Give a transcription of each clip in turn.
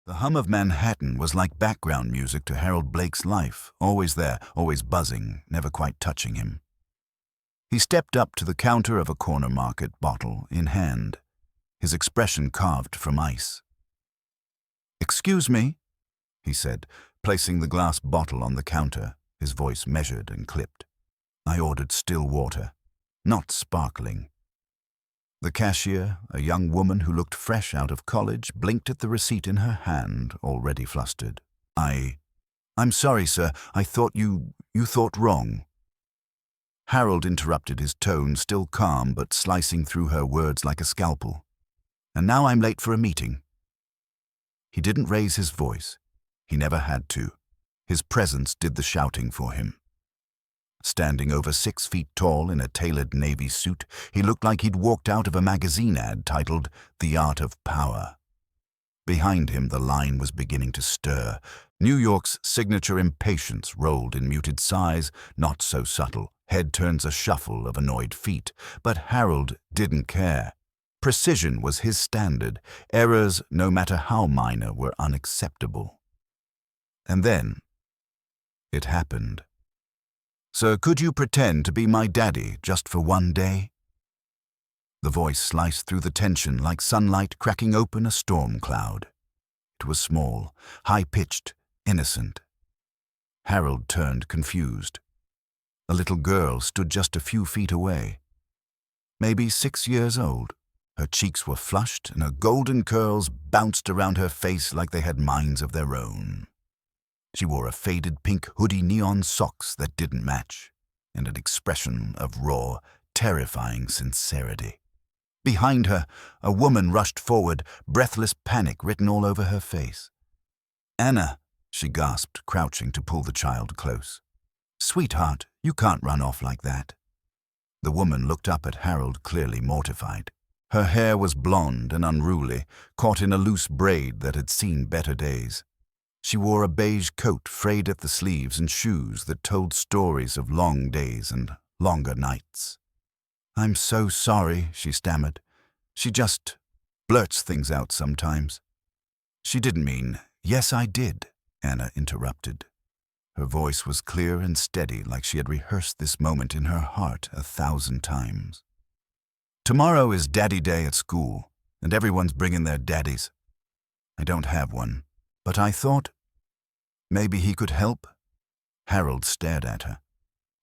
The hum of Manhattan was like background music to Harold Blake's life, always there, always buzzing, never quite touching him. He stepped up to the counter of a corner market, bottle in hand, his expression carved from ice. "Excuse me," he said, placing the glass bottle on the counter, his voice measured and clipped. "I ordered still water, not sparkling." The cashier, a young woman who looked fresh out of college, blinked at the receipt in her hand, already flustered. I'm sorry, sir. I thought you thought wrong." Harold interrupted, his tone still calm but slicing through her words like a scalpel. "And now I'm late for a meeting." He didn't raise his voice. He never had to. His presence did the shouting for him. Standing over 6 feet tall in a tailored navy suit, he looked like he'd walked out of a magazine ad titled The Art of Power. Behind him, the line was beginning to stir. New York's signature impatience rolled in muted sighs, not so subtle, head turns a shuffle of annoyed feet. But Harold didn't care. Precision was his standard. Errors, no matter how minor, were unacceptable. And then, it happened. "Sir, could you pretend to be my daddy just for one day?" The voice sliced through the tension like sunlight cracking open a storm cloud. It was small, high-pitched, innocent. Harold turned confused. A little girl stood just a few feet away. Maybe 6 years old. Her cheeks were flushed and her golden curls bounced around her face like they had minds of their own. She wore a faded pink hoodie, neon socks that didn't match, and an expression of raw, terrifying sincerity. Behind her, a woman rushed forward, breathless panic written all over her face. "Anna," she gasped, crouching to pull the child close. "Sweetheart, you can't run off like that." The woman looked up at Harold, clearly mortified. Her hair was blonde and unruly, caught in a loose braid that had seen better days. She wore a beige coat frayed at the sleeves and shoes that told stories of long days and longer nights. "I'm so sorry," she stammered. "She just blurts things out sometimes." "She didn't mean—" "Yes, I did," Anna interrupted. Her voice was clear and steady, like she had rehearsed this moment in her heart 1,000 times. "Tomorrow is Daddy Day at school, and everyone's bringing their daddies. I don't have one. But I thought, maybe he could help." Harold stared at her.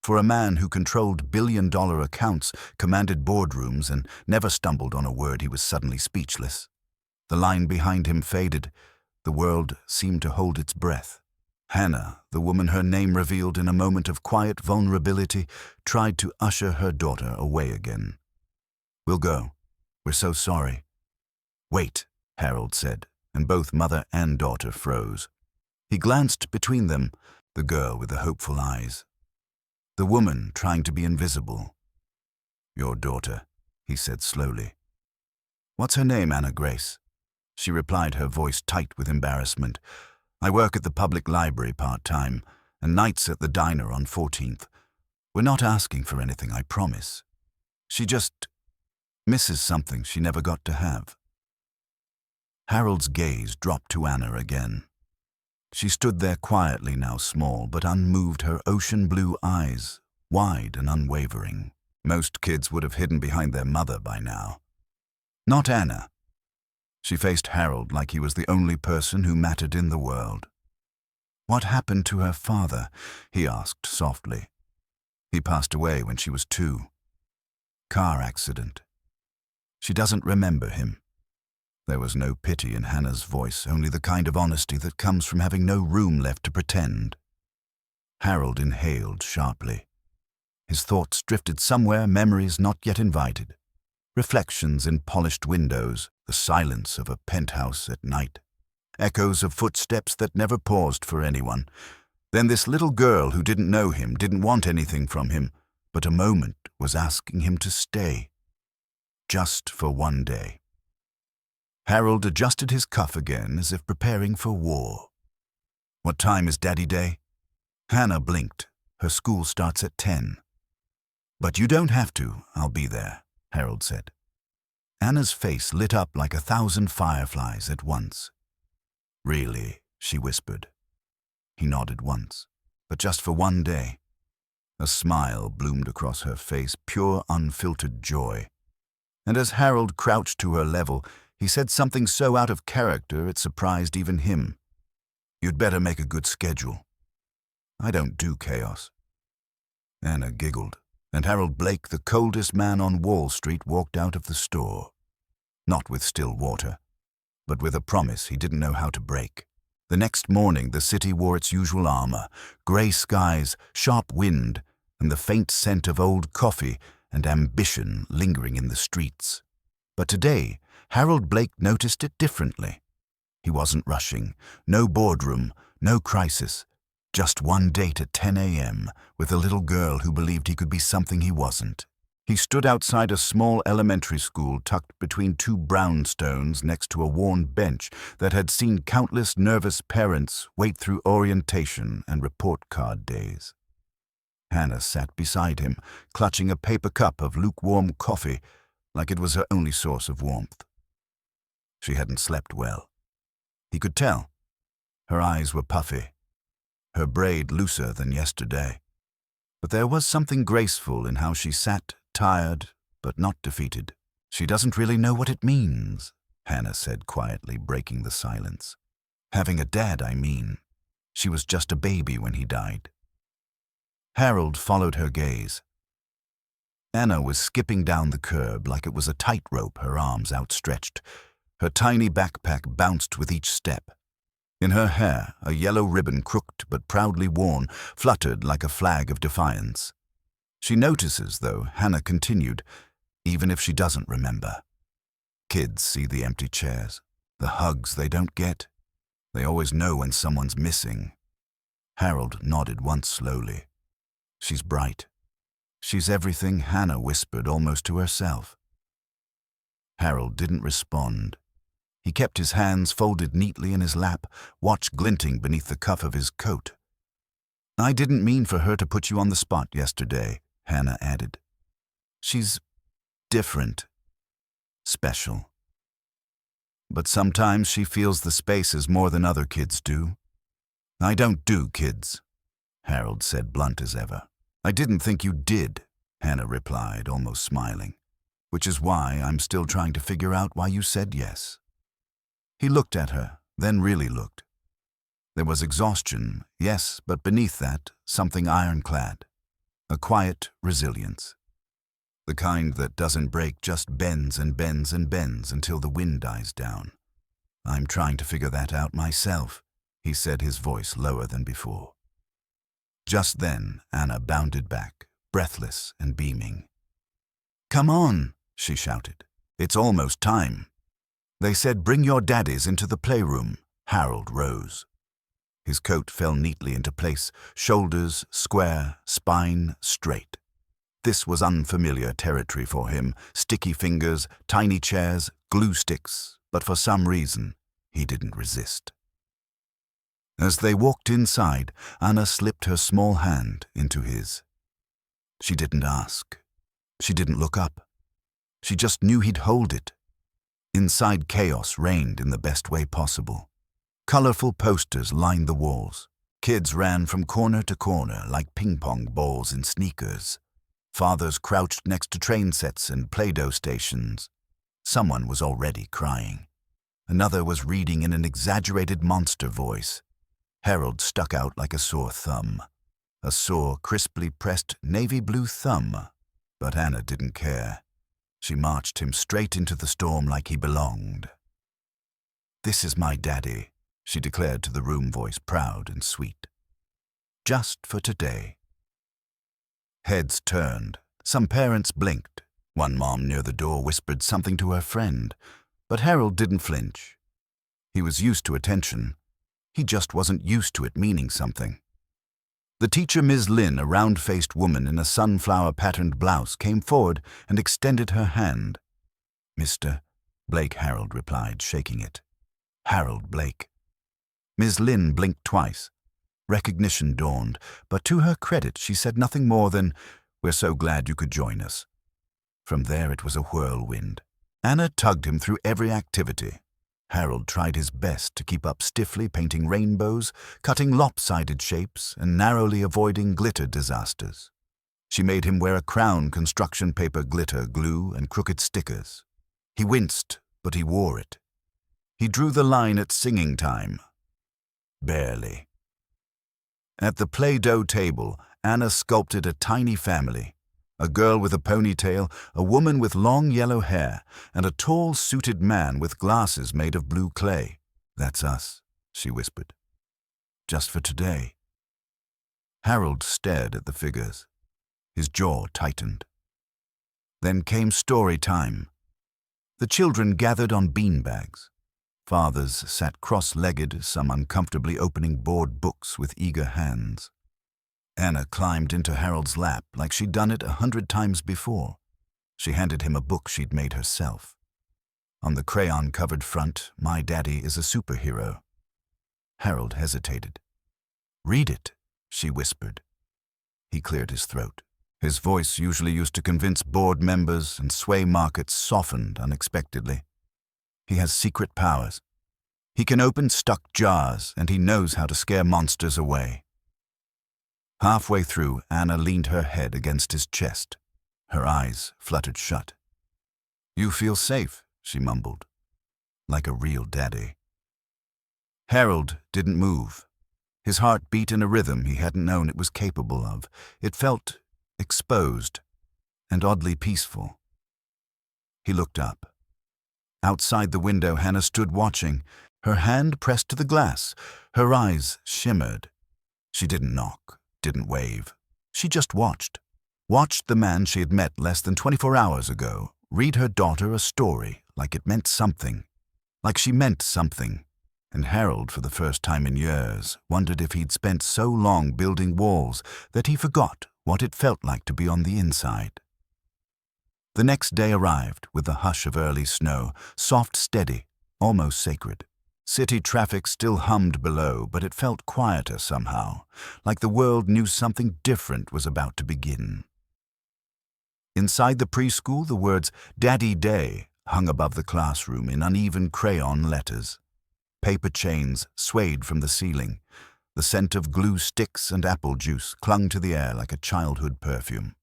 For a man who controlled billion-dollar accounts, commanded boardrooms, and never stumbled on a word, he was suddenly speechless. The line behind him faded. The world seemed to hold its breath. Hannah, the woman her name revealed in a moment of quiet vulnerability, tried to usher her daughter away again. "We'll go. We're so sorry." "Wait," Harold said, and both mother and daughter froze. He glanced between them, the girl with the hopeful eyes, the woman trying to be invisible. "Your daughter," he said slowly. "What's her name, Anna Grace?" She replied, her voice tight with embarrassment. "I work at the public library part-time, and nights at the diner on 14th. We're not asking for anything, I promise. She just misses something she never got to have." Harold's gaze dropped to Anna again. She stood there quietly now, small but unmoved, her ocean blue eyes wide and unwavering. Most kids would have hidden behind their mother by now. Not Anna. She faced Harold like he was the only person who mattered in the world. "What happened to her father?" he asked softly. "He passed away when she was 2. Car accident. She doesn't remember him." There was no pity in Hannah's voice, only the kind of honesty that comes from having no room left to pretend. Harold inhaled sharply. His thoughts drifted somewhere, memories not yet invited. Reflections in polished windows, the silence of a penthouse at night. Echoes of footsteps that never paused for anyone. Then this little girl who didn't know him, didn't want anything from him, but a moment was asking him to stay. Just for one day. Harold adjusted his cuff again, as if preparing for war. "What time is Daddy Day?" Hannah blinked. Her school starts at 10. "But you don't have to. I'll be there," Harold said. Anna's face lit up like 1,000 fireflies at once. Really, she whispered. He nodded once, but just for one day. A smile bloomed across her face, pure, unfiltered joy. And as Harold crouched to her level, he said something so out of character it surprised even him. You'd better make a good schedule. I don't do chaos. Anna giggled, and Harold Blake, the coldest man on Wall Street, walked out of the store. Not with still water, but with a promise he didn't know how to break. The next morning the city wore its usual armor, grey skies, sharp wind, and the faint scent of old coffee and ambition lingering in the streets. But today, Harold Blake noticed it differently. He wasn't rushing, no boardroom, no crisis, just one date at 10 a.m. with a little girl who believed he could be something he wasn't. He stood outside a small elementary school tucked between two brownstones next to a worn bench that had seen countless nervous parents wait through orientation and report card days. Hannah sat beside him, clutching a paper cup of lukewarm coffee like it was her only source of warmth. She hadn't slept well. He could tell. Her eyes were puffy, her braid looser than yesterday. But there was something graceful in how she sat, tired but not defeated. She doesn't really know what it means, Hannah said quietly, breaking the silence. Having a dad, I mean. She was just a baby when he died. Harold followed her gaze. Anna was skipping down the curb like it was a tightrope, her arms outstretched. Her tiny backpack bounced with each step. In her hair, a yellow ribbon, crooked but proudly worn, fluttered like a flag of defiance. She notices, though, Hannah continued, even if she doesn't remember. Kids see the empty chairs, the hugs they don't get. They always know when someone's missing. Harold nodded once slowly. She's bright. She's everything, Hannah whispered almost to herself. Harold didn't respond. He kept his hands folded neatly in his lap, watch glinting beneath the cuff of his coat. I didn't mean for her to put you on the spot yesterday, Hannah added. She's different, special. But sometimes she feels the spaces more than other kids do. I don't do kids, Harold said, blunt as ever. I didn't think you did, Hannah replied, almost smiling, which is why I'm still trying to figure out why you said yes. He looked at her, then really looked. There was exhaustion, yes, but beneath that, something ironclad. A quiet resilience. The kind that doesn't break, just bends and bends and bends until the wind dies down. I'm trying to figure that out myself, he said, his voice lower than before. Just then, Anna bounded back, breathless and beaming. Come on, she shouted. It's almost time. They said bring your daddies into the playroom. Harold rose. His coat fell neatly into place, shoulders square, spine straight. This was unfamiliar territory for him, sticky fingers, tiny chairs, glue sticks, but for some reason, he didn't resist. As they walked inside, Anna slipped her small hand into his. She didn't ask. She didn't look up. She just knew he'd hold it. Inside, chaos reigned in the best way possible. Colorful posters lined the walls. Kids ran from corner to corner like ping-pong balls in sneakers. Fathers crouched next to train sets and Play-Doh stations. Someone was already crying. Another was reading in an exaggerated monster voice. Harold stuck out like a sore thumb. A sore, crisply pressed navy blue thumb. But Anna didn't care. She marched him straight into the storm like he belonged. This is my daddy, she declared to the room voice, proud and sweet. Just for today. Heads turned. Some parents blinked. One mom near the door whispered something to her friend, but Harold didn't flinch. He was used to attention. He just wasn't used to it meaning something. The teacher, Ms. Lynn, a round-faced woman in a sunflower-patterned blouse, came forward and extended her hand. Mr. Blake, Harold replied, shaking it. Harold Blake. Ms. Lynn blinked twice. Recognition dawned, but to her credit she said nothing more than, "We're so glad you could join us." From there it was a whirlwind. Anna tugged him through every activity. Harold tried his best to keep up stiffly, painting rainbows, cutting lopsided shapes, and narrowly avoiding glitter disasters. She made him wear a crown, construction paper, glitter, glue, and crooked stickers. He winced, but he wore it. He drew the line at singing time. Barely. At the Play-Doh table, Anna sculpted a tiny family. A girl with a ponytail, a woman with long yellow hair, and a tall, suited man with glasses made of blue clay. "That's us," she whispered. "Just for today." Harold stared at the figures. His jaw tightened. Then came story time. The children gathered on beanbags. Fathers sat cross-legged, some uncomfortably opening board books with eager hands. Anna climbed into Harold's lap like she'd done it 100 times before. She handed him a book she'd made herself. On the crayon-covered front, "My Daddy is a Superhero." Harold hesitated. "Read it," she whispered. He cleared his throat. His voice, usually used to convince board members and sway markets, softened unexpectedly. "He has secret powers. He can open stuck jars, and he knows how to scare monsters away." Halfway through, Anna leaned her head against his chest. Her eyes fluttered shut. "You feel safe," she mumbled, "like a real daddy." Harold didn't move. His heart beat in a rhythm he hadn't known it was capable of. It felt exposed and oddly peaceful. He looked up. Outside the window, Hannah stood watching, her hand pressed to the glass. Her eyes shimmered. She didn't knock, didn't wave. She just watched. Watched the man she had met less than 24 hours ago read her daughter a story like it meant something. Like she meant something. And Harold, for the first time in years, wondered if he'd spent so long building walls that he forgot what it felt like to be on the inside. The next day arrived with the hush of early snow, soft, steady, almost sacred. City traffic still hummed below, but it felt quieter somehow, like the world knew something different was about to begin. Inside the preschool, the words "Daddy Day" hung above the classroom in uneven crayon letters. Paper chains swayed from the ceiling. The scent of glue sticks and apple juice clung to the air like a childhood perfume.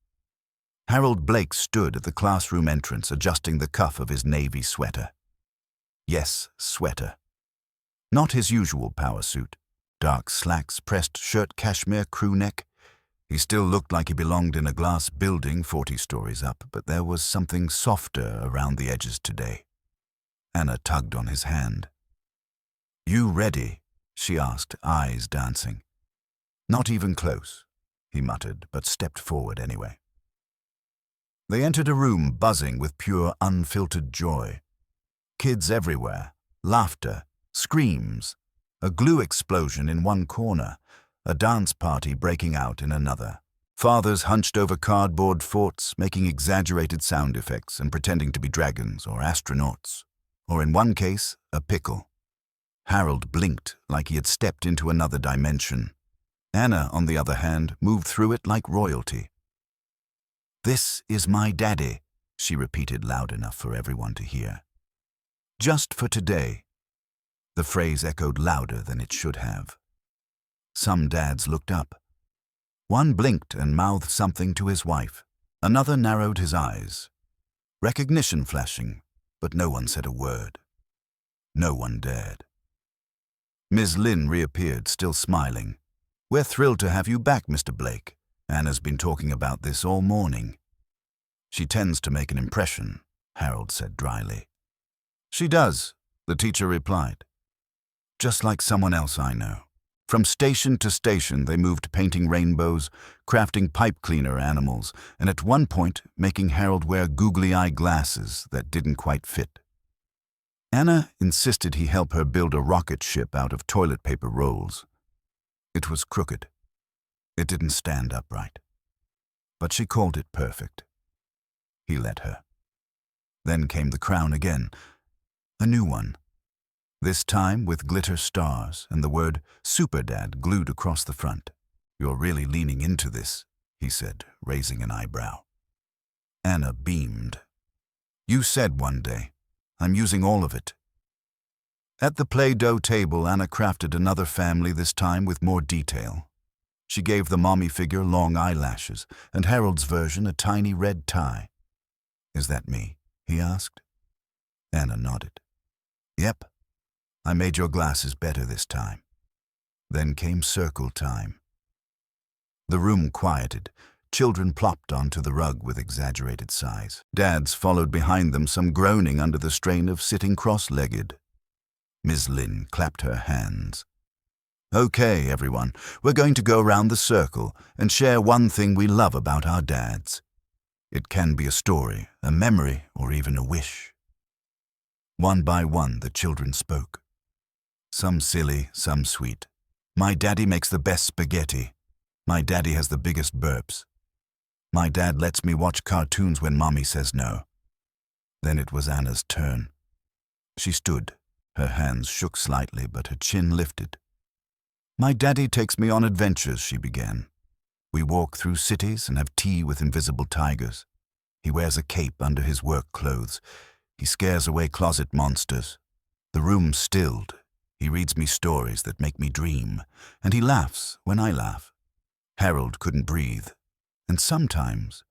Harold Blake stood at the classroom entrance, adjusting the cuff of his navy sweater. Yes, sweater. Not his usual power suit. Dark slacks, pressed shirt, cashmere crew neck. He still looked like he belonged in a glass building 40 stories up, but there was something softer around the edges today. Anna tugged on his hand. "You ready?" she asked, eyes dancing. "Not even close," he muttered, but stepped forward anyway. They entered a room buzzing with pure, unfiltered joy. Kids everywhere, laughter, screams, a glue explosion in one corner, a dance party breaking out in another. Fathers hunched over cardboard forts, making exaggerated sound effects and pretending to be dragons or astronauts, or in one case, a pickle. Harold blinked like he had stepped into another dimension. Anna, on the other hand, moved through it like royalty. "This is my daddy," she repeated loud enough for everyone to hear. "Just for today." The phrase echoed louder than it should have. Some dads looked up. One blinked and mouthed something to his wife. Another narrowed his eyes. Recognition flashing, but no one said a word. No one dared. Ms. Lynn reappeared, still smiling. "We're thrilled to have you back, Mr. Blake. Anna's been talking about this all morning." "She tends to make an impression," Harold said dryly. "She does," the teacher replied. "Just like someone else I know." From station to station, they moved, painting rainbows, crafting pipe cleaner animals, and at one point making Harold wear googly-eye glasses that didn't quite fit. Anna insisted he help her build a rocket ship out of toilet paper rolls. It was crooked. It didn't stand upright. But she called it perfect. He let her. Then came the crown again, a new one. This time with glitter stars and the word "Super Dad" glued across the front. "You're really leaning into this," he said, raising an eyebrow. Anna beamed. "You said one day. I'm using all of it." At the Play-Doh table, Anna crafted another family, this time with more detail. She gave the mommy figure long eyelashes, and Harold's version a tiny red tie. "Is that me?" he asked. Anna nodded. "Yep. I made your glasses better this time." Then came circle time. The room quieted. Children plopped onto the rug with exaggerated sighs. Dads followed behind them, some groaning under the strain of sitting cross-legged. Ms. Lynn clapped her hands. "Okay, everyone, we're going to go round the circle and share one thing we love about our dads. It can be a story, a memory, or even a wish." One by one, the children spoke. Some silly, some sweet. "My daddy makes the best spaghetti. My daddy has the biggest burps. My dad lets me watch cartoons when mommy says no." Then it was Anna's turn. She stood. Her hands shook slightly, but her chin lifted. "My daddy takes me on adventures," she began. "We walk through cities and have tea with invisible tigers. He wears a cape under his work clothes. He scares away closet monsters. The room's stilled. He reads me stories that make me dream, and he laughs when I laugh." Harold couldn't breathe, and sometimes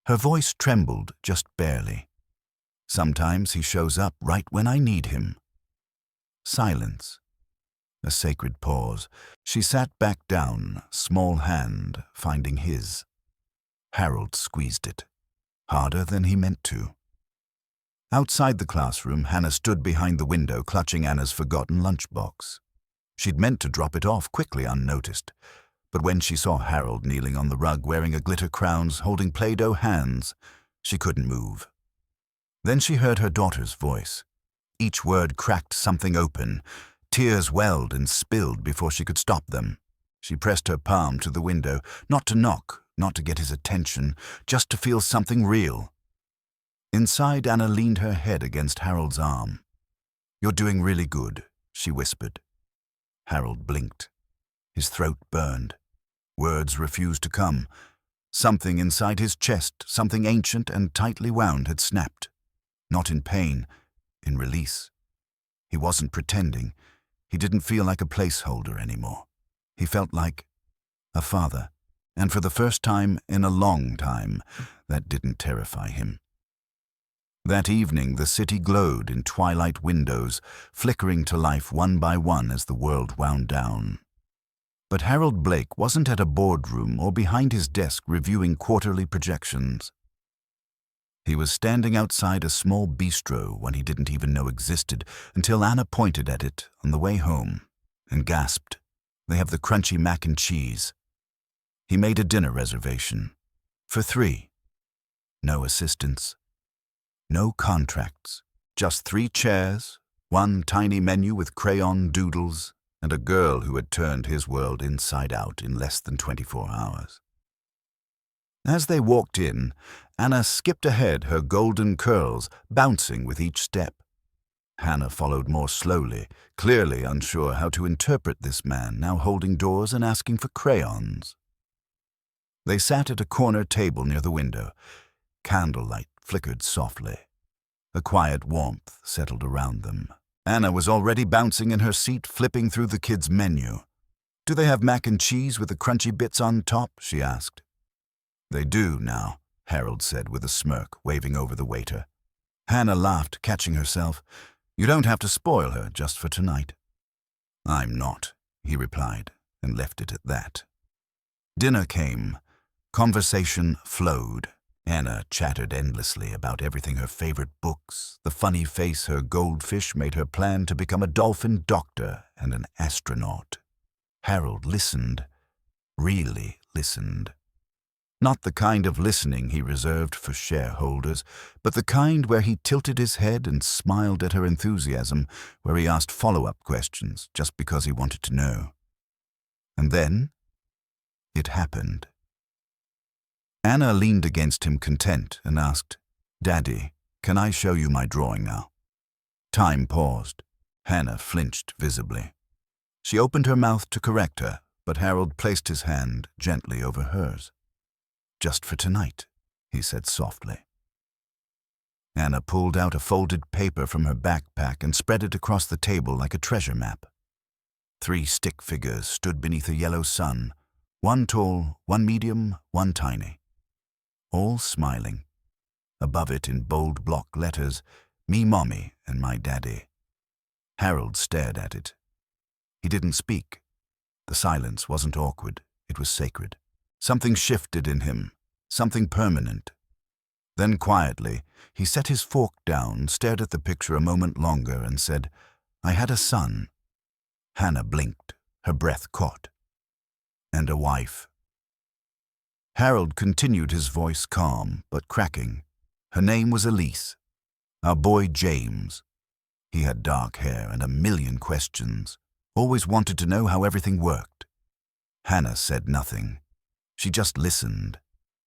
her voice trembled just barely. "Sometimes he shows up right when I need him." Silence. A sacred pause. She sat back down, small hand finding his. Harold squeezed it, harder than he meant to. Outside the classroom, Hannah stood behind the window, clutching Anna's forgotten lunchbox. She'd meant to drop it off quickly, unnoticed, but when she saw Harold kneeling on the rug wearing a glitter crown, holding Play-Doh hands, she couldn't move. Then she heard her daughter's voice. Each word cracked something open. Tears welled and spilled before she could stop them. She pressed her palm to the window, not to knock, not to get his attention, just to feel something real. Inside, Anna leaned her head against Harold's arm. "You're doing really good," she whispered. Harold blinked. His throat burned. Words refused to come. Something inside his chest, something ancient and tightly wound, had snapped. Not in pain, in release. He wasn't pretending. He didn't feel like a placeholder anymore. He felt like a father, and for the first time in a long time, that didn't terrify him. That evening, the city glowed in twilight windows, flickering to life one by one as the world wound down. But Harold Blake wasn't at a boardroom or behind his desk reviewing quarterly projections. He was standing outside a small bistro one he didn't even know existed until Anna pointed at it on the way home and gasped, "They have the crunchy mac and cheese." He made a dinner reservation. For 3. No assistants. No contracts. Just 3 chairs, one tiny menu with crayon doodles, and a girl who had turned his world inside out in less than 24 hours. As they walked in, Anna skipped ahead, her golden curls bouncing with each step. Hannah followed more slowly, clearly unsure how to interpret this man now holding doors and asking for crayons. They sat at a corner table near the window. Candlelight flickered softly. A quiet warmth settled around them. Anna was already bouncing in her seat, flipping through the kids' menu. "Do they have mac and cheese with the crunchy bits on top?" she asked. "They do now," Harold said with a smirk, waving over the waiter. Hannah laughed, catching herself. "You don't have to spoil her just for tonight." "I'm not," he replied, and left it at that. Dinner came. Conversation flowed. Anna chattered endlessly about everything, her favorite books, the funny face her goldfish made her plan to become a dolphin doctor and an astronaut. Harold listened, really listened. Not the kind of listening he reserved for shareholders, but the kind where he tilted his head and smiled at her enthusiasm, where he asked follow-up questions just because he wanted to know. And then it happened. Anna leaned against him content and asked, "Daddy, can I show you my drawing now?" Time paused. Hannah flinched visibly. She opened her mouth to correct her, but Harold placed his hand gently over hers. "Just for tonight," he said softly. Anna pulled out a folded paper from her backpack and spread it across the table like a treasure map. 3 stick figures stood beneath a yellow sun, one tall, one medium, one tiny. All smiling. Above it in bold block letters, "Me mommy and my daddy." Harold stared at it. He didn't speak. The silence wasn't awkward, it was sacred. Something shifted in him, something permanent. Then quietly, he set his fork down, stared at the picture a moment longer, and said, "I had a son." Hannah blinked, her breath caught. "And a wife." Harold continued, his voice calm but cracking. "Her name was Elise. Our boy James." He had dark hair and a million questions, always wanted to know how everything worked. Hannah said nothing. She just listened.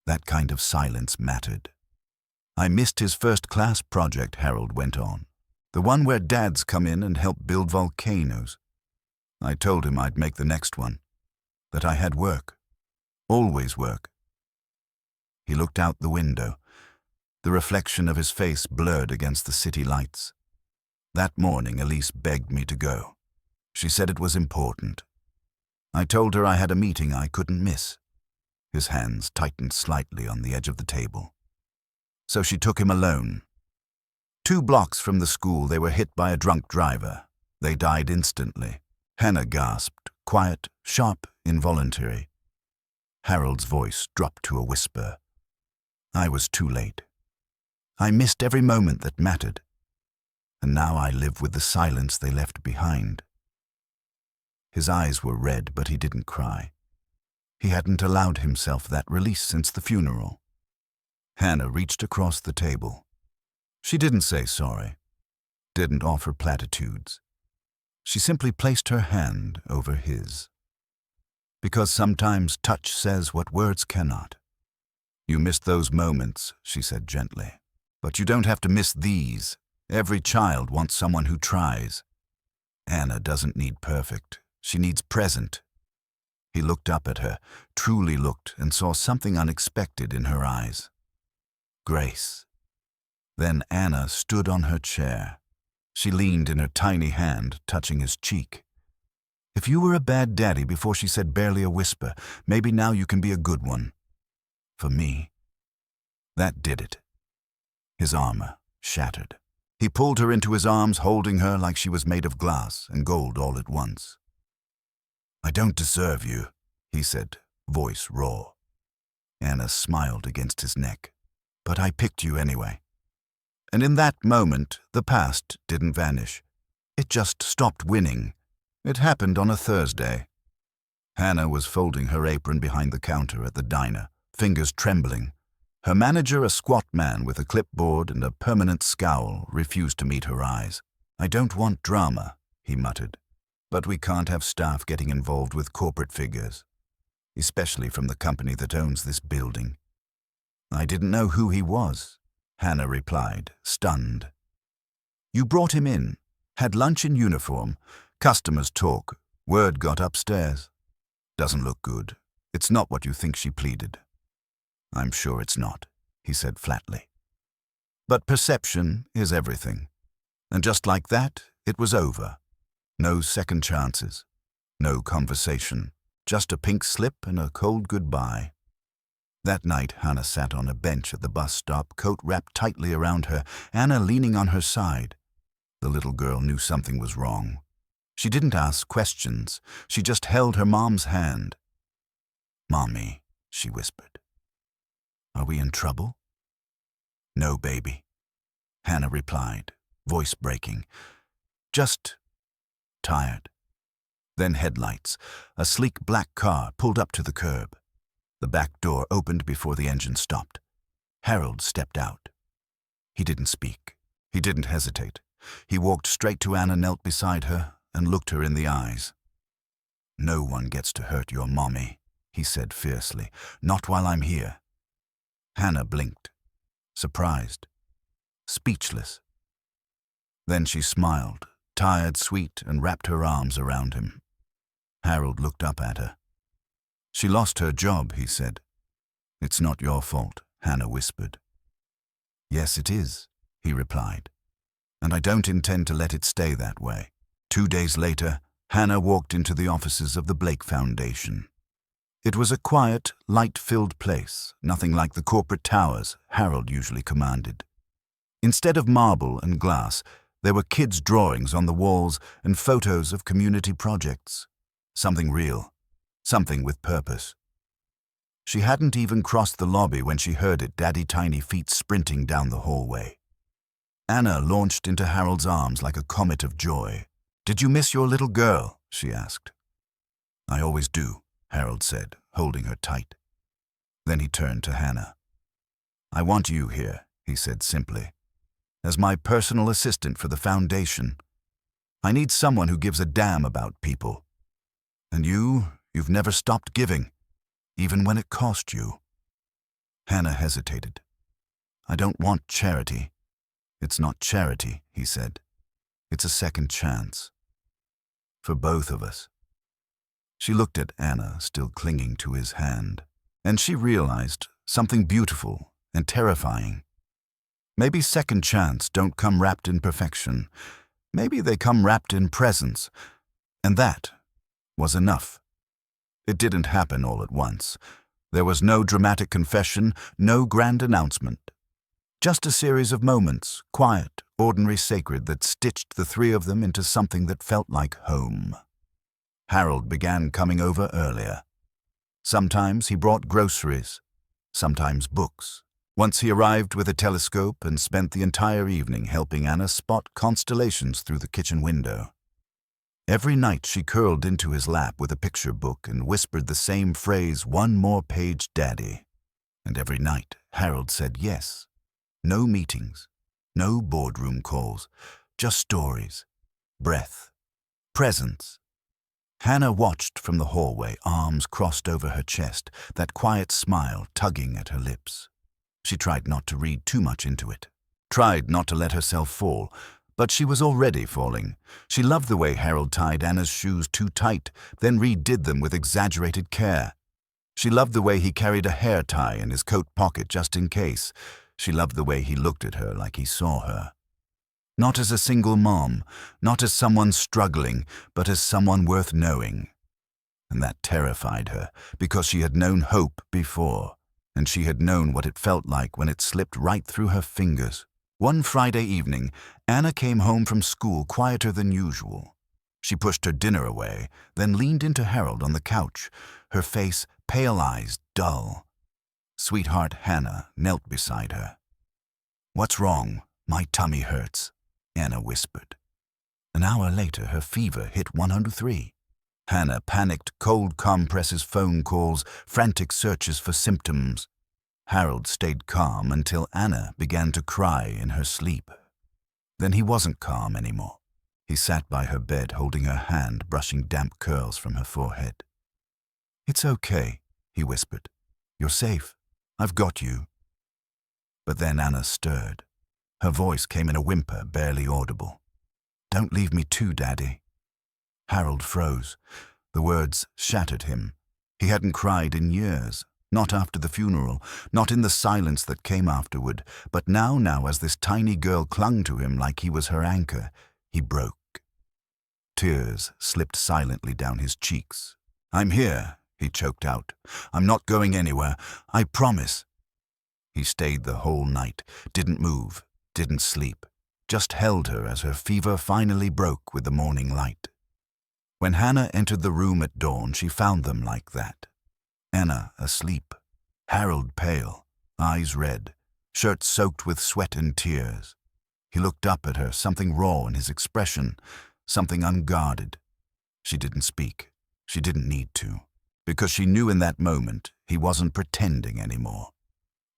That kind of silence mattered. "I missed his first-class project," Harold went on. "The one where dads come in and help build volcanoes. I told him I'd make the next one. That I had work. Always work." He looked out the window. The reflection of his face blurred against the city lights. "That morning, Elise begged me to go. She said it was important. I told her I had a meeting I couldn't miss." His hands tightened slightly on the edge of the table. "So she took him alone. 2 blocks from the school, they were hit by a drunk driver. They died instantly." Hannah gasped, quiet, sharp, involuntary. Harold's voice dropped to a whisper. "I was too late. I missed every moment that mattered. And now I live with the silence they left behind." His eyes were red, but he didn't cry. He hadn't allowed himself that release since the funeral. Hannah reached across the table. She didn't say sorry, didn't offer platitudes. She simply placed her hand over his. "Because sometimes touch says what words cannot. You missed those moments," she said gently. "But you don't have to miss these. Every child wants someone who tries. Anna doesn't need perfect. She needs present." He looked up at her, truly looked, and saw something unexpected in her eyes. Grace. Then Anna stood on her chair. She leaned in her tiny hand, touching his cheek. "If you were a bad daddy before she said barely a whisper, maybe now you can be a good one. For me." That did it. His armor shattered. He pulled her into his arms, holding her like she was made of glass and gold all at once. "I don't deserve you," he said, voice raw. Anna smiled against his neck. "But I picked you anyway." And in that moment, the past didn't vanish. It just stopped winning. It happened on a Thursday. Hannah was folding her apron behind the counter at the diner, fingers trembling. Her manager, a squat man with a clipboard and a permanent scowl, refused to meet her eyes. "I don't want drama," he muttered. "But we can't have staff getting involved with corporate figures, especially from the company that owns this building." "I didn't know who he was," Hannah replied, stunned. "You brought him in, had lunch in uniform, customers talk, word got upstairs. Doesn't look good. It's not what you think," she pleaded. "I'm sure it's not," he said flatly. But perception is everything. And just like that, it was over. No second chances. No conversation. Just a pink slip and a cold goodbye. That night, Hannah sat on a bench at the bus stop, coat wrapped tightly around her, Anna leaning on her side. The little girl knew something was wrong. She didn't ask questions. She just held her mom's hand. "Mommy," she whispered. "Are we in trouble?" "No, baby," Hannah replied, voice breaking. "Just tired." Then headlights. A sleek black car pulled up to the curb. The back door opened before the engine stopped. Harold stepped out. He didn't speak. He didn't hesitate. He walked straight to Anna, knelt beside her, and looked her in the eyes. "No one gets to hurt your mommy," he said fiercely. "Not while I'm here." Hannah blinked, surprised, speechless. Then she smiled, tired, sweet, and wrapped her arms around him. Harold looked up at her. "She lost her job," he said. "It's not your fault," Hannah whispered. "Yes, it is," he replied. And I don't intend to let it stay that way. 2 days later, Hannah walked into the offices of the Blake Foundation. It was a quiet, light-filled place, nothing like the corporate towers Harold usually commanded. Instead of marble and glass, there were kids' drawings on the walls and photos of community projects. Something real, something with purpose. She hadn't even crossed the lobby when she heard it, Daddy Tiny feet sprinting down the hallway. Anna launched into Harold's arms like a comet of joy. "Did you miss your little girl?" she asked. "I always do," Harold said, holding her tight. Then he turned to Hannah. "I want you here," he said simply, "as my personal assistant for the foundation. I need someone who gives a damn about people. And you've never stopped giving, even when it cost you." Hannah hesitated. "I don't want charity." "It's not charity," he said. "It's a second chance. For both of us." She looked at Anna, still clinging to his hand, and she realized something beautiful and terrifying. Maybe second chance don't come wrapped in perfection. Maybe they come wrapped in presence. And that was enough. It didn't happen all at once. There was no dramatic confession, no grand announcement. Just a series of moments, quiet, ordinary, sacred, that stitched the three of them into something that felt like home. Harold began coming over earlier. Sometimes he brought groceries, sometimes books. Once he arrived with a telescope and spent the entire evening helping Anna spot constellations through the kitchen window. Every night she curled into his lap with a picture book and whispered the same phrase, "One more page, Daddy." And every night Harold said yes. No meetings, no boardroom calls, just stories, breath, presence. Hannah watched from the hallway, arms crossed over her chest, that quiet smile tugging at her lips. She tried not to read too much into it, tried not to let herself fall, but she was already falling. She loved the way Harold tied Anna's shoes too tight, then redid them with exaggerated care. She loved the way he carried a hair tie in his coat pocket just in case. She loved the way he looked at her like he saw her. Not as a single mom, not as someone struggling, but as someone worth knowing. And that terrified her, because she had known hope before, and she had known what it felt like when it slipped right through her fingers. One Friday evening, Anna came home from school quieter than usual. She pushed her dinner away, then leaned into Harold on the couch, her face pale-eyed, dull. Sweetheart Hannah knelt beside her. "What's wrong? My tummy hurts," Anna whispered. An hour later, her fever hit 103. Hannah panicked, cold compresses, phone calls, frantic searches for symptoms. Harold stayed calm until Anna began to cry in her sleep. Then he wasn't calm anymore. He sat by her bed, holding her hand, brushing damp curls from her forehead. "It's okay," he whispered. "You're safe. I've got you." But then Anna stirred. Her voice came in a whimper, barely audible. "Don't leave me too, Daddy." Harold froze. The words shattered him. He hadn't cried in years, not after the funeral, not in the silence that came afterward, but now as this tiny girl clung to him like he was her anchor, he broke. Tears slipped silently down his cheeks. "I'm here," he choked out. "I'm not going anywhere. I promise." He stayed the whole night, didn't move, didn't sleep, just held her as her fever finally broke with the morning light. When Hannah entered the room at dawn, she found them like that. Anna asleep, Harold pale, eyes red, shirt soaked with sweat and tears. He looked up at her, something raw in his expression, something unguarded. She didn't speak. She didn't need to, because she knew in that moment he wasn't pretending anymore.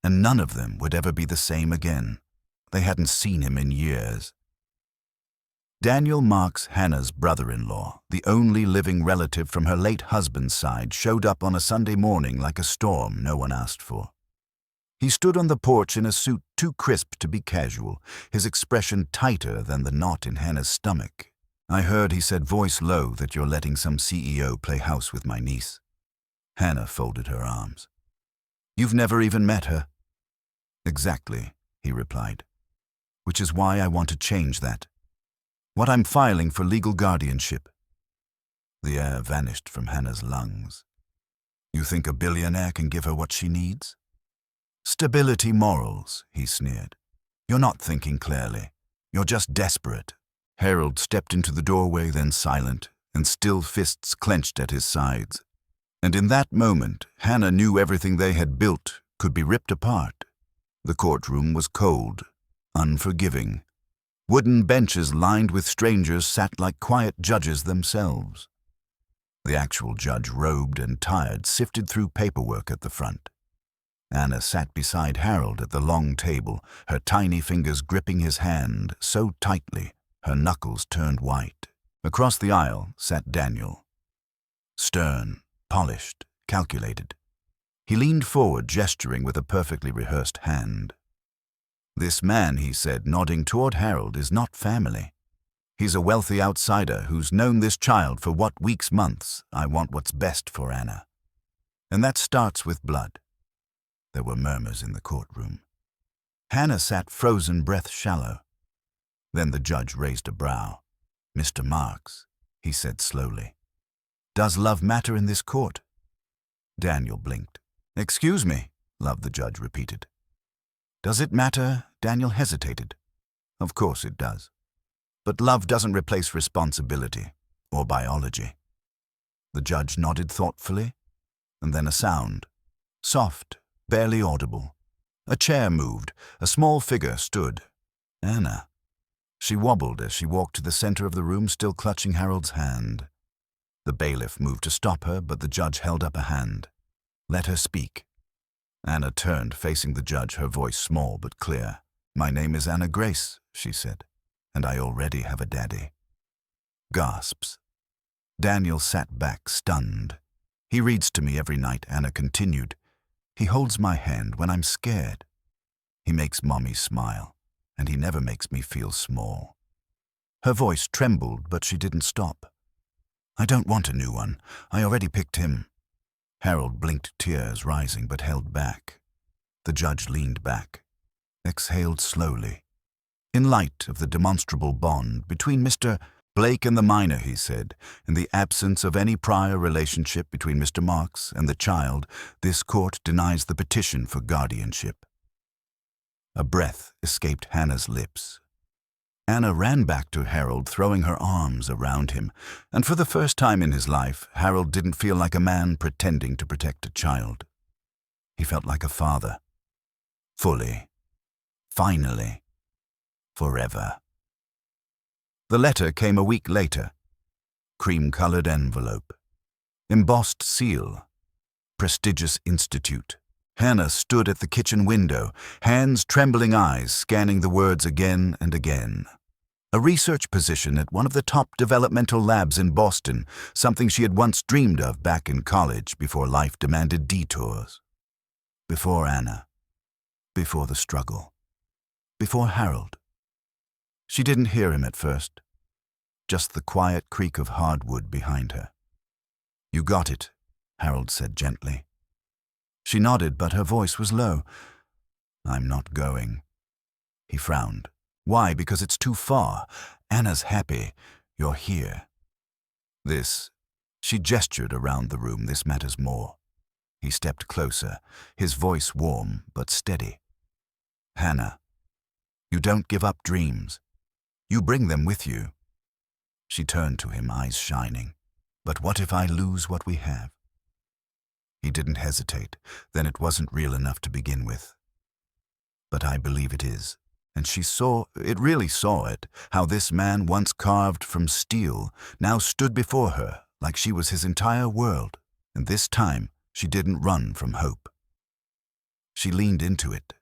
And none of them would ever be the same again. They hadn't seen him in years. Daniel Marks, Hannah's brother-in-law, the only living relative from her late husband's side, showed up on a Sunday morning like a storm no one asked for. He stood on the porch in a suit too crisp to be casual, his expression tighter than the knot in Hannah's stomach. "I heard," he said, voice low, "that you're letting some CEO play house with my niece." Hannah folded her arms. "You've never even met her?" "Exactly," he replied. which is why I want to change that. What I'm filing for legal guardianship." The air vanished from Hannah's lungs. "You think a billionaire can give her what she needs?" "Stability morals," he sneered. "You're not thinking clearly. You're just desperate." Harold stepped into the doorway, then silent, and still fists clenched at his sides. And in that moment, Hannah knew everything they had built could be ripped apart. The courtroom was cold, unforgiving. Wooden benches lined with strangers sat like quiet judges themselves. The actual judge, robed and tired, sifted through paperwork at the front. Anna sat beside Harold at the long table, her tiny fingers gripping his hand so tightly her knuckles turned white. Across the aisle sat Daniel. Stern, polished, calculated. He leaned forward, gesturing with a perfectly rehearsed hand. "This man," he said, nodding toward Harold, "is not family. He's a wealthy outsider who's known this child for what, weeks, months. I want what's best for Anna. And that starts with blood." There were murmurs in the courtroom. Hannah sat frozen, breath shallow. Then the judge raised a brow. "Mr. Marks," he said slowly, "does love matter in this court?" Daniel blinked. "Excuse me," the judge repeated. "Does it matter?" Daniel hesitated. "Of course it does. But love doesn't replace responsibility or biology." The judge nodded thoughtfully, and then a sound. Soft, barely audible. A chair moved. A small figure stood. Anna. She wobbled as she walked to the center of the room, still clutching Harold's hand. The bailiff moved to stop her, but the judge held up a hand. "Let her speak." Anna turned, facing the judge, her voice small but clear. "My name is Anna Grace," she said, "and I already have a daddy." Gasps. Daniel sat back, stunned. "He reads to me every night," Anna continued. "He holds my hand when I'm scared. He makes Mommy smile, and he never makes me feel small." Her voice trembled, but she didn't stop. "I don't want a new one. I already picked him." Harold blinked, tears rising, but held back. The judge leaned back, exhaled slowly. "In light of the demonstrable bond between Mr. Blake and the minor," he said, "in the absence of any prior relationship between Mr. Marks and the child, this court denies the petition for guardianship." A breath escaped Hannah's lips. Anna ran back to Harold, throwing her arms around him, and for the first time in his life, Harold didn't feel like a man pretending to protect a child. He felt like a father. Fully. Finally. Forever. The letter came a week later. Cream-colored envelope. Embossed seal. Prestigious institute. Hannah stood at the kitchen window, hands trembling, eyes scanning the words again and again. A research position at one of the top developmental labs in Boston, something she had once dreamed of back in college before life demanded detours. Before Anna. Before the struggle. Before Harold. She didn't hear him at first. Just the quiet creak of hardwood behind her. "You got it," Harold said gently. She nodded, but her voice was low. "I'm not going." He frowned. "Why? Because it's too far. Anna's happy. You're here." "This," she gestured around the room, "this matters more." He stepped closer, his voice warm but steady. "Hannah, you don't give up dreams. You bring them with you." She turned to him, eyes shining. "But what if I lose what we have?" He didn't hesitate. Then it wasn't real enough to begin with. "But I believe it is." And she really saw it, how this man, once carved from steel, now stood before her like she was his entire world. And this time, she didn't run from hope. She leaned into it.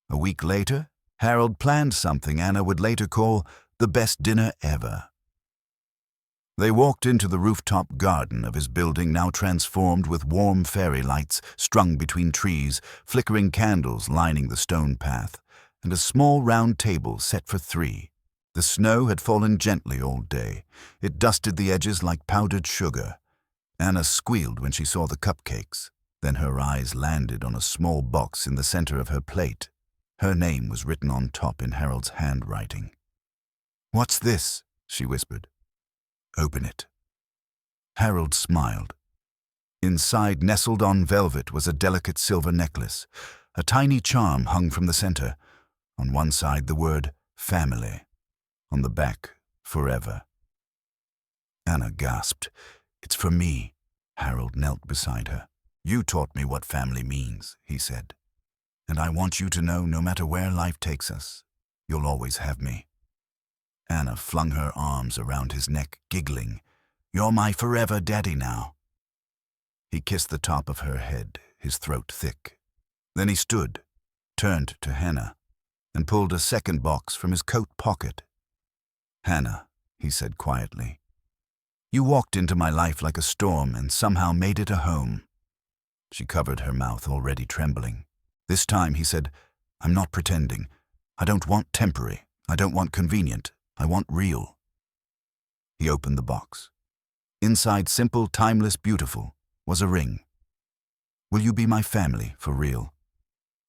A week later, Harold planned something Anna would later call the best dinner ever. They walked into the rooftop garden of his building, now transformed with warm fairy lights strung between trees, flickering candles lining the stone path, and a small round table set for 3. The snow had fallen gently all day. It dusted the edges like powdered sugar. Anna squealed when she saw the cupcakes. Then her eyes landed on a small box in the center of her plate. Her name was written on top in Harold's handwriting. "What's this?" she whispered. "Open it." Harold smiled. Inside, nestled on velvet, was a delicate silver necklace. A tiny charm hung from the center. On one side, the word family. On the back, forever. Anna gasped. "It's for me." Harold knelt beside her. "You taught me what family means," he said. "And I want you to know, no matter where life takes us, you'll always have me." Anna flung her arms around his neck, giggling. "You're my forever daddy now." He kissed the top of her head, his throat thick. Then he stood, turned to Hannah, and pulled a second box from his coat pocket. "Hannah," he said quietly, "you walked into my life like a storm and somehow made it a home." She covered her mouth, already trembling. This time, he said, "I'm not pretending. I don't want temporary. I don't want convenient. I want real." He opened the box. Inside, simple, timeless, beautiful, was a ring. "Will you be my family, for real?"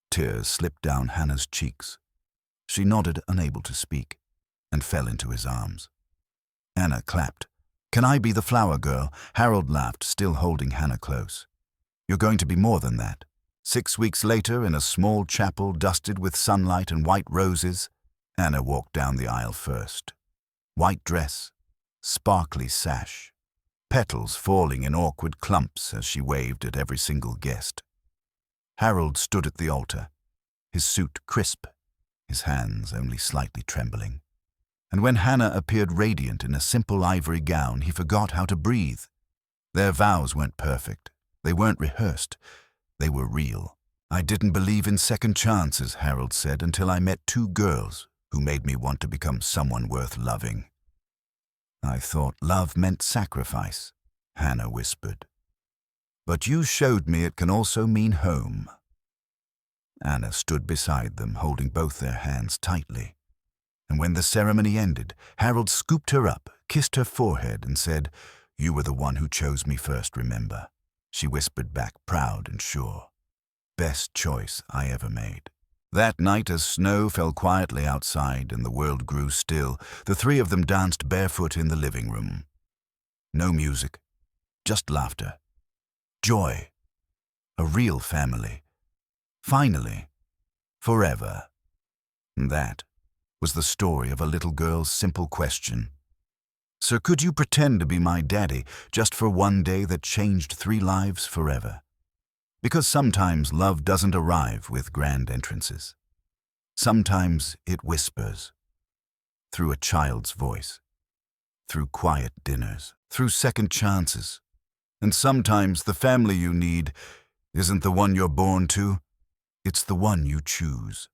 Tears slipped down Hannah's cheeks. She nodded, unable to speak, and fell into his arms. Anna clapped. "Can I be the flower girl?" Harold laughed, still holding Hannah close. "You're going to be more than that." 6 weeks later, in a small chapel dusted with sunlight and white roses, Anna walked down the aisle first. White dress, sparkly sash, petals falling in awkward clumps as she waved at every single guest. Harold stood at the altar, his suit crisp, his hands only slightly trembling. And when Hannah appeared radiant in a simple ivory gown, he forgot how to breathe. Their vows weren't perfect. They weren't rehearsed. They were real. "I didn't believe in second chances," Harold said, "until I met 2 girls who made me want to become someone worth loving." "I thought love meant sacrifice," Hannah whispered. "But you showed me it can also mean home." Anna stood beside them, holding both their hands tightly. And when the ceremony ended, Harold scooped her up, kissed her forehead, and said, "You were the one who chose me first, remember?" She whispered back, proud and sure. "Best choice I ever made." That night, as snow fell quietly outside and the world grew still, the 3 of them danced barefoot in the living room. No music, just laughter. Joy. A real family. Finally. Forever. And that was the story of a little girl's simple question. "Sir, could you pretend to be my daddy just for one day that changed 3 lives forever?" Because sometimes love doesn't arrive with grand entrances. Sometimes it whispers, through a child's voice, through quiet dinners, through second chances. And sometimes the family you need isn't the one you're born to, it's the one you choose.